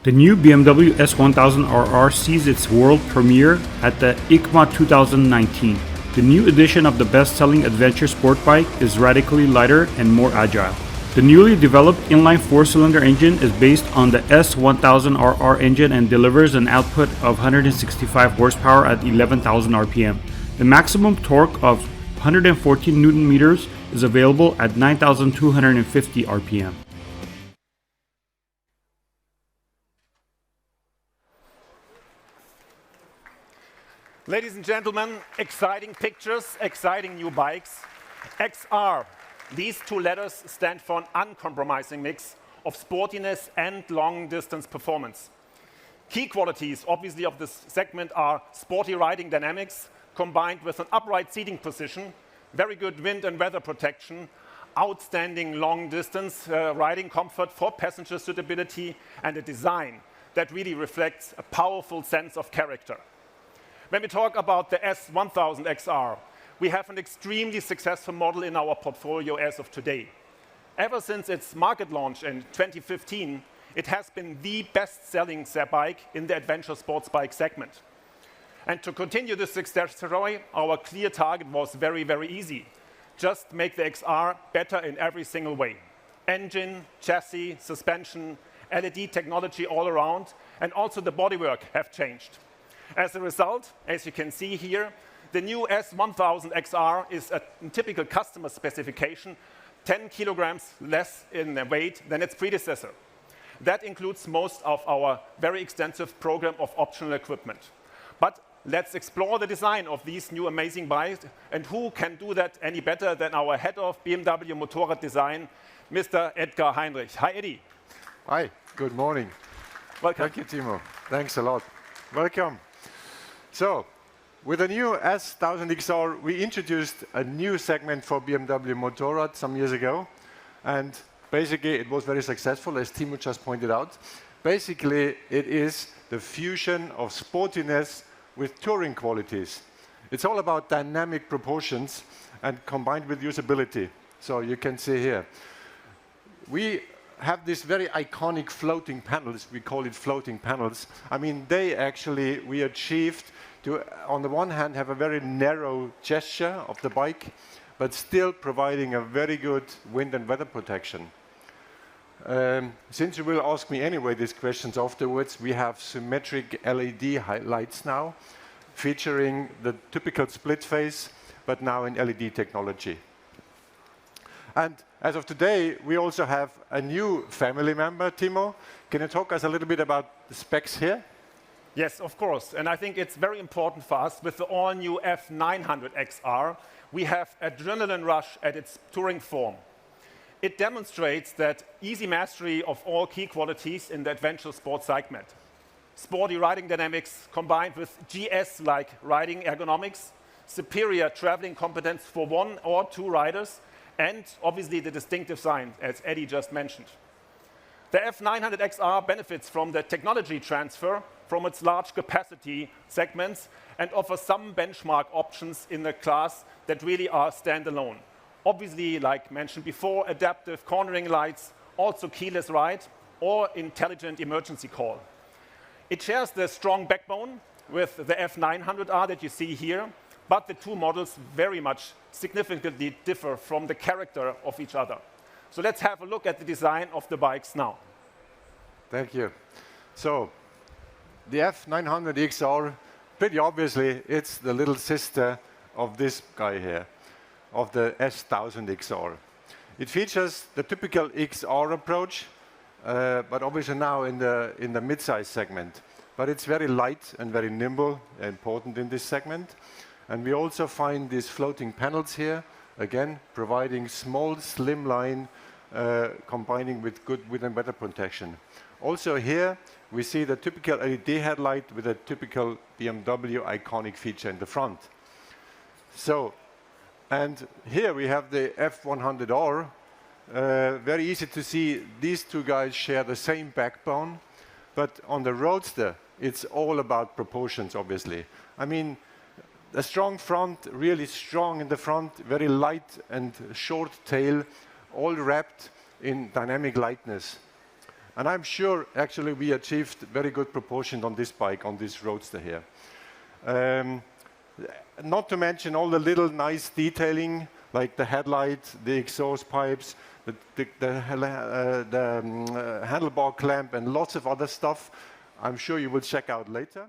The new BMW S1000XR sees its world premiere at the EICMA 2019. The new edition of the best-selling adventure sport bike is radically lighter and more agile. The newly developed inline four-cylinder engine is based on the S1000RR engine and delivers an output of 165 horsepower at 11,000 RPM. The maximum torque of 114 Newton meters is available at 9,250 RPM. Ladies and gentlemen, exciting pictures, exciting new bikes. XR. These two letters stand for an uncompromising mix of sportiness and long-distance performance. Key qualities, obviously, of this segment are sporty riding dynamics combined with an upright seating position, very good wind and weather protection, outstanding long-distance riding comfort for passenger suitability, and a design that really reflects a powerful sense of character. When we talk about the S1000XR, we have an extremely successful model in our portfolio as of today. Ever since its market launch in 2015, it has been the best-selling bike in the adventure sports bike segment. And to continue this success story, our clear target was very, very easy. Just make the XR better in every single way. Engine, chassis, suspension, LED technology all around, and also the bodywork have changed. As a result, as you can see here, the new S1000XR is a typical customer specification, 10 kilograms less in weight than its predecessor. That includes most of our very extensive program of optional equipment. But let's explore the design of these new amazing bikes, and who can do that any better than our head of BMW Motorrad Design, Mr. Edgar Heinrich. Hi, Eddie. Hi, good morning. Welcome. Thank you, Timo. Thanks a lot. Welcome. So, with the new S1000XR, we introduced a new segment for BMW Motorrad some years ago. And basically, it was very successful, as Timo just pointed out. Basically, it is the fusion of sportiness with touring qualities. It's all about dynamic proportions and combined with usability. So you can see here. We have these very iconic floating panels. We call it floating panels. I mean, we achieved to, on the one hand, have a very narrow gesture of the bike, but still providing a very good wind and weather protection. Since you will ask me anyway these questions afterwards, we have symmetric LED lights now, featuring the typical split face, but now in LED technology. And as of today, we also have a new family member, Timo. Can you talk us a little bit about the specs here? Yes, of course. And I think it's very important for us with the all-new F900XR, we have adrenaline rush at its touring form. It demonstrates that easy mastery of all key qualities in the adventure sports segment. Sporty riding dynamics combined with GS-like riding ergonomics, superior traveling competence for one or two riders, and obviously the distinctive sign, as Eddie just mentioned. The F900XR benefits from the technology transfer from its large capacity segments and offers some benchmark options in the class that really are standalone. Obviously, like mentioned before, adaptive cornering lights, also keyless ride, or intelligent emergency call. It shares the strong backbone with the F900R that you see here, but the two models very much significantly differ from the character of each other. So let's have a look at the design of the bikes now. Thank you. So, the F900XR, pretty obviously, it's the little sister of this guy here, of the S1000XR. It features the typical XR approach, but obviously now in the mid-size segment. But it's very light and very nimble, important in this segment. And we also find these floating panels here, again, providing small, slim line, combining with good wind and weather protection. Also here, we see the typical LED headlight with a typical BMW iconic feature in the front. So, and here we have the F100R. Very easy to see these two guys share the same backbone, but on the Roadster, it's all about proportions, obviously. I mean, a strong front, really strong in the front, very light and short tail, all wrapped in dynamic lightness. And I'm sure, actually, we achieved very good proportion on this bike, on this roadster here. Not to mention all the little nice detailing, like the headlight, the exhaust pipes, the handlebar clamp, and lots of other stuff I'm sure you will check out later.